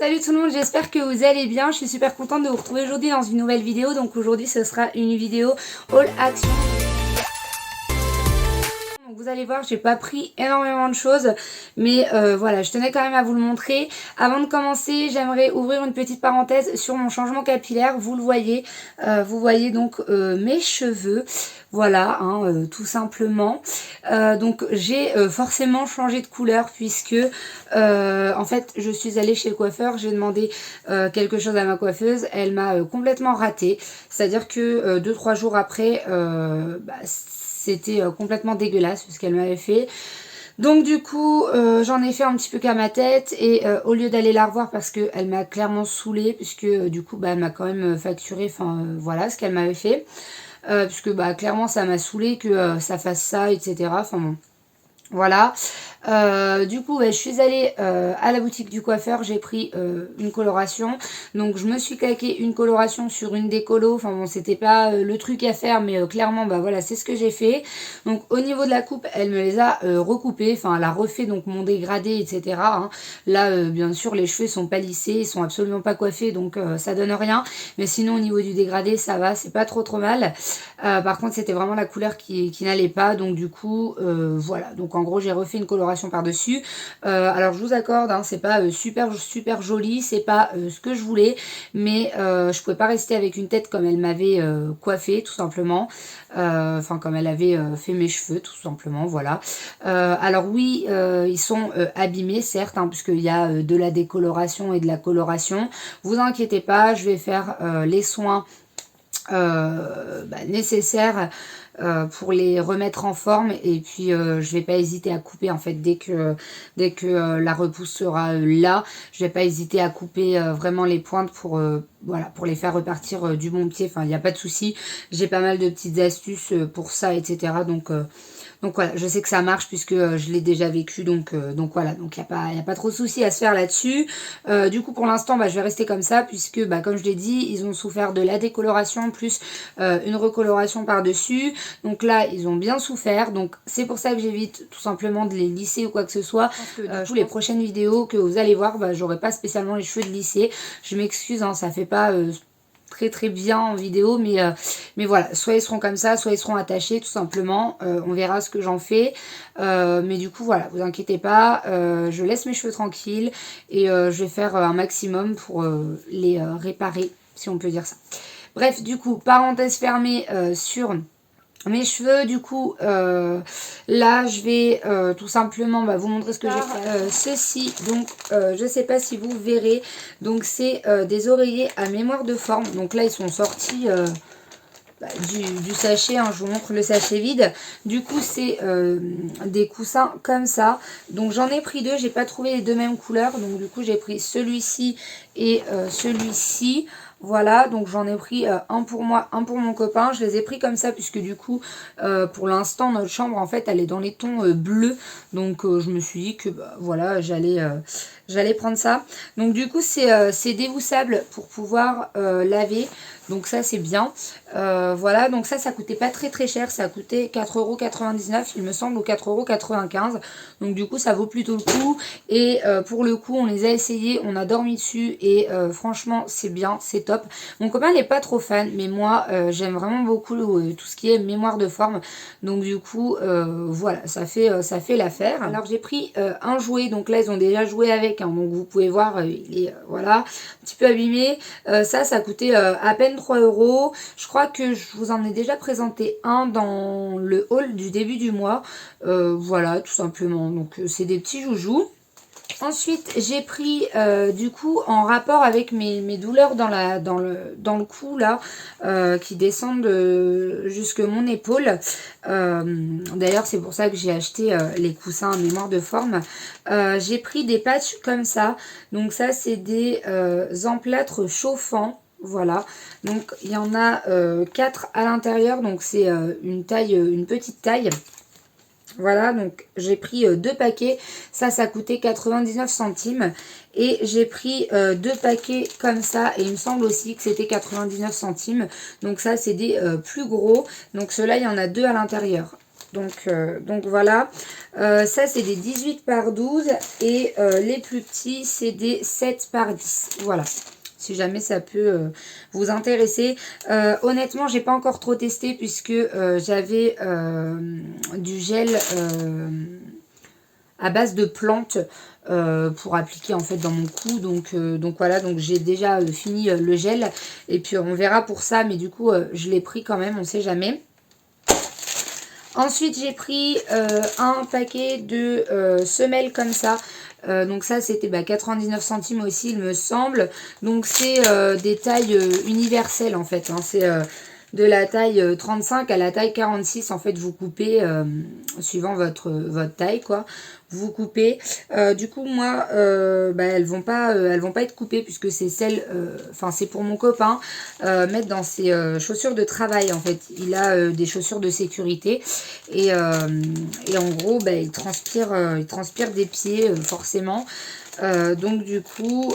Salut tout le monde, j'espère que vous allez bien. Je suis super contente de vous retrouver aujourd'hui dans une nouvelle vidéo. Donc aujourd'hui ce sera une vidéo haul action. Donc vous allez voir, j'ai pas pris énormément de choses, mais voilà, je tenais quand même à vous le montrer. Avant de commencer, j'aimerais ouvrir une petite parenthèse sur mon changement capillaire. Vous le voyez, vous voyez donc mes cheveux. Voilà, hein, tout simplement. Donc j'ai forcément changé de couleur puisque en fait je suis allée chez le coiffeur, j'ai demandé quelque chose à ma coiffeuse, elle m'a complètement raté. C'est-à-dire que 2-3 jours après, c'était complètement dégueulasse ce qu'elle m'avait fait. Donc du coup j'en ai fait un petit peu qu'à ma tête et au lieu d'aller la revoir parce qu'elle m'a clairement saoulée puisque du coup elle m'a quand même facturé, enfin voilà ce qu'elle m'avait fait. Puisque clairement ça m'a saoulé que ça fasse ça, etc. Enfin bon, voilà. Du coup je suis allée à la boutique du coiffeur, j'ai pris une coloration. Donc je me suis claqué une coloration sur une des colos. Enfin bon, c'était pas le truc à faire, mais clairement voilà, c'est ce que j'ai fait. Donc au niveau de la coupe, elle me les a recoupées, enfin elle a refait donc mon dégradé, etc. hein. Là bien sûr les cheveux sont pas lissés, ils sont absolument pas coiffés, donc ça donne rien. Mais sinon au niveau du dégradé ça va, c'est pas trop mal. Par contre c'était vraiment la couleur qui n'allait pas, donc du coup voilà, donc en gros j'ai refait une coloration par dessus. Alors je vous accorde, hein, c'est pas super joli, c'est pas ce que je voulais, mais je pouvais pas rester avec une tête comme elle m'avait coiffée tout simplement, enfin comme elle avait fait mes cheveux tout simplement, voilà. Alors oui, ils sont abîmés certes, hein, puisqu'il y a de la décoloration et de la coloration. Vous inquiétez pas, je vais faire les soins nécessaires pour les remettre en forme, et puis je vais pas hésiter à couper en fait dès que la repousse sera là. Je vais pas hésiter à couper vraiment les pointes pour voilà, pour les faire repartir du bon pied. Enfin il n'y a pas de souci, j'ai pas mal de petites astuces pour ça, etc. Donc voilà, je sais que ça marche puisque je l'ai déjà vécu, donc voilà, donc il n'y a pas trop de soucis à se faire là-dessus. Du coup pour l'instant je vais rester comme ça puisque comme je l'ai dit, ils ont souffert de la décoloration plus une recoloration par-dessus. Donc là ils ont bien souffert, donc c'est pour ça que j'évite tout simplement de les lisser ou quoi que ce soit. Tous les prochaines vidéos que vous allez voir, j'aurai pas spécialement les cheveux de lisser. Je m'excuse, hein, ça fait pas très bien en vidéo, mais voilà, soit ils seront comme ça, soit ils seront attachés tout simplement. On verra ce que j'en fais, mais du coup voilà, vous inquiétez pas, je laisse mes cheveux tranquilles et je vais faire un maximum pour les réparer, si on peut dire ça. Bref, du coup, parenthèse fermée sur mes cheveux. Du coup là je vais tout simplement vous montrer ce que j'ai fait. Ceci donc je sais pas si vous verrez, donc c'est des oreillers à mémoire de forme. Donc là ils sont sortis du sachet, hein, je vous montre le sachet vide. Du coup c'est des coussins comme ça, donc j'en ai pris deux, j'ai pas trouvé les deux mêmes couleurs, donc du coup j'ai pris celui-ci et celui-ci. Voilà, donc j'en ai pris un pour moi, un pour mon copain. Je les ai pris comme ça puisque du coup pour l'instant notre chambre en fait elle est dans les tons bleus, donc je me suis dit que voilà, j'allais prendre ça. Donc du coup c'est dévoussable pour pouvoir laver, donc ça c'est bien. Voilà, donc ça coûtait pas très cher, ça a coûté 4,99 € il me semble, ou 4,95 €. Donc du coup ça vaut plutôt le coup, et pour le coup on les a essayés, on a dormi dessus, et franchement c'est bien, c'est top. Mon copain n'est pas trop fan, mais moi j'aime vraiment beaucoup tout ce qui est mémoire de forme, donc du coup voilà, ça fait l'affaire. Alors j'ai pris un jouet, donc là ils ont déjà joué avec, hein, donc vous pouvez voir il est voilà, un petit peu abîmé. Ça coûtait à peine 3 €. Je crois que je vous en ai déjà présenté un dans le haul du début du mois. Voilà, tout simplement, donc c'est des petits joujoux. Ensuite j'ai pris du coup en rapport avec mes douleurs dans le cou là, qui descendent jusque mon épaule. D'ailleurs c'est pour ça que j'ai acheté les coussins à mémoire de forme. J'ai pris des patchs comme ça, donc ça c'est des emplâtres chauffants. Voilà, donc il y en a 4 à l'intérieur, donc c'est une petite taille. Voilà, donc j'ai pris 2 paquets, ça coûtait 99 centimes. Et j'ai pris 2 paquets comme ça, et il me semble aussi que c'était 99 centimes. Donc ça c'est des plus gros, donc ceux-là il y en a 2 à l'intérieur. Donc voilà. Ça, c'est des 18 par 12 et les plus petits, c'est des 7 par 10. Voilà. Si jamais ça peut vous intéresser. Honnêtement, j'ai pas encore trop testé puisque j'avais du gel à base de plantes pour appliquer en fait dans mon cou. Donc voilà, donc j'ai déjà fini le gel. Et puis on verra pour ça, mais du coup je l'ai pris quand même, on sait jamais. Ensuite, j'ai pris un paquet de semelles comme ça. Donc ça, c'était 99 centimes aussi, il me semble. Donc c'est des tailles universelles en fait. Hein. C'est de la taille 35 à la taille 46. En fait, vous coupez suivant votre taille, quoi. Vous coupez. Du coup, moi, elles vont pas être coupées puisque c'est celles, enfin c'est pour mon copain mettre dans ses chaussures de travail. En fait, il a des chaussures de sécurité et en gros, il transpire des pieds forcément. Donc du coup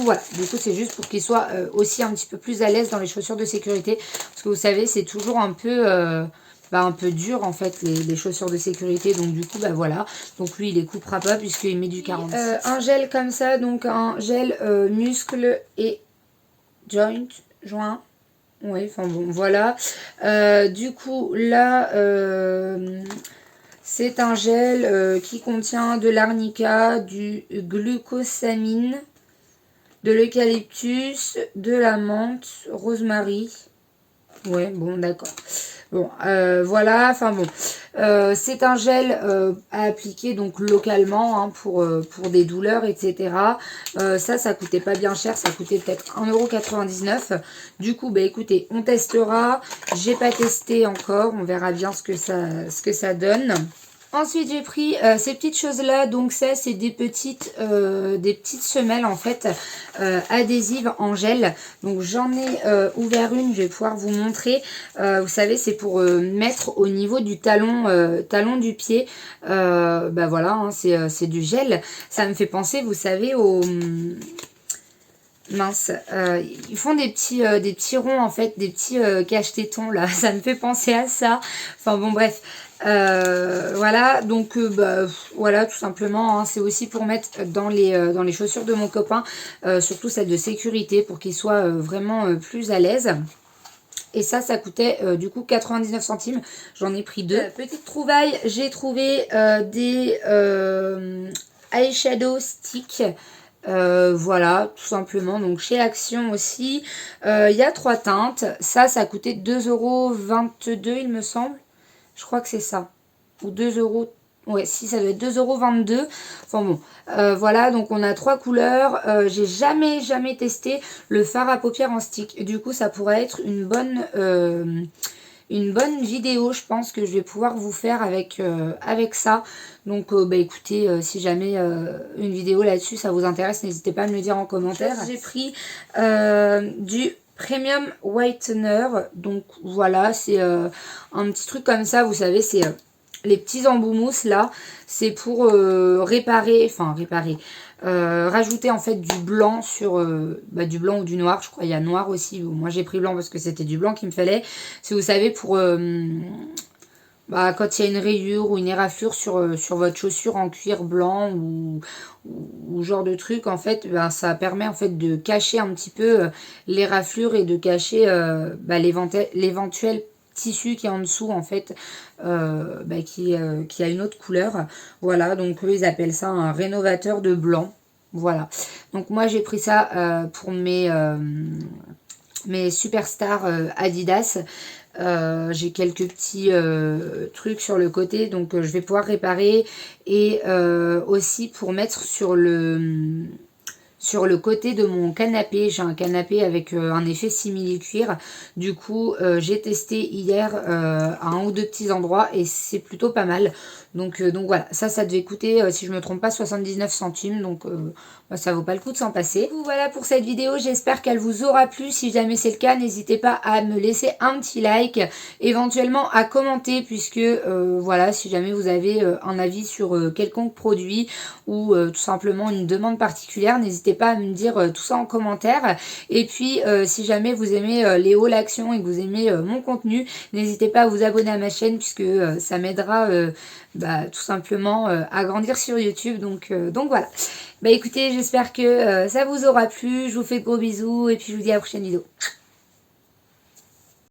voilà, du coup c'est juste pour qu'il soit aussi un petit peu plus à l'aise dans les chaussures de sécurité. Parce que vous savez, c'est toujours un peu dur en fait les chaussures de sécurité. Donc du coup voilà, donc lui il les coupera pas puisqu'il met du 46. Un gel comme ça, donc un gel muscle et joint. Oui, enfin bon, voilà. Du coup, là, c'est un gel qui contient de l'arnica, du glucosamine, de l'eucalyptus, de la menthe, rosemary. Ouais, bon, d'accord. Bon, voilà, enfin bon. C'est un gel à appliquer donc localement hein, pour des douleurs, etc. Ça coûtait pas bien cher, ça coûtait peut-être 1,99 €. Du coup, écoutez, on testera. J'ai pas testé encore, on verra bien ce que ça donne. Ensuite, j'ai pris ces petites choses-là. Donc ça, c'est des petites semelles en fait adhésives en gel. Donc j'en ai ouvert une, je vais pouvoir vous montrer. Vous savez, c'est pour mettre au niveau du talon du pied. Voilà, hein, c'est du gel. Ça me fait penser, vous savez, au... Mince, ils font des petits ronds en fait, des petits cache-tétons là, ça me fait penser à ça. Enfin bon bref, voilà, donc voilà tout simplement, hein, c'est aussi pour mettre dans les chaussures de mon copain, surtout celles de sécurité pour qu'il soit vraiment plus à l'aise. Et ça coûtait du coup 99 centimes, j'en ai pris deux. Petite trouvaille, j'ai trouvé des eyeshadow sticks. Voilà, tout simplement. Donc chez Action aussi, il y a 3 teintes. Ça coûtait 2,22 € il me semble. Je crois que c'est ça. Ou 2 €. Ouais, si, ça doit être 2,22 €. Enfin bon, voilà, donc on a 3 couleurs. J'ai jamais testé le fard à paupières en stick. Du coup, ça pourrait être une bonne vidéo, je pense que je vais pouvoir vous faire avec ça. Donc écoutez, si jamais une vidéo là-dessus ça vous intéresse, n'hésitez pas à me le dire en commentaire. J'ai pris du Premium Whitener. Donc voilà, c'est un petit truc comme ça, vous savez, c'est les petits embouts mousse là. C'est pour rajouter en fait du blanc sur du blanc ou du noir. Je crois qu'il y a noir aussi. Moi j'ai pris blanc parce que c'était du blanc qu'il me fallait. Si vous savez, pour quand il y a une rayure ou une éraflure sur votre chaussure en cuir blanc ou genre de truc, en fait, ça permet en fait de cacher un petit peu l'éraflure et de cacher l'éventuel tissu qui est en dessous en fait, qui a une autre couleur. Voilà, donc eux ils appellent ça un rénovateur de blanc. Voilà, donc moi j'ai pris ça pour mes superstars Adidas. J'ai quelques petits trucs sur le côté, donc je vais pouvoir réparer. Et aussi pour mettre sur le côté de mon canapé. J'ai un canapé avec un effet simili-cuir. Du coup, j'ai testé hier à un ou deux petits endroits et c'est plutôt pas mal. Donc voilà, ça devait coûter, si je me trompe pas, 79 centimes. Donc bah, ça vaut pas le coup de s'en passer. Voilà pour cette vidéo, j'espère qu'elle vous aura plu. Si jamais c'est le cas, n'hésitez pas à me laisser un petit like, éventuellement à commenter, puisque voilà, si jamais vous avez un avis sur quelconque produit ou tout simplement une demande particulière, n'hésitez pas à me dire tout ça en commentaire. Et puis si jamais vous aimez les hauls action et que vous aimez mon contenu, n'hésitez pas à vous abonner à ma chaîne, puisque ça m'aidera bah, tout simplement à grandir sur YouTube. Donc voilà. Bah écoutez, j'espère que ça vous aura plu. Je vous fais de gros bisous et puis je vous dis à la prochaine vidéo.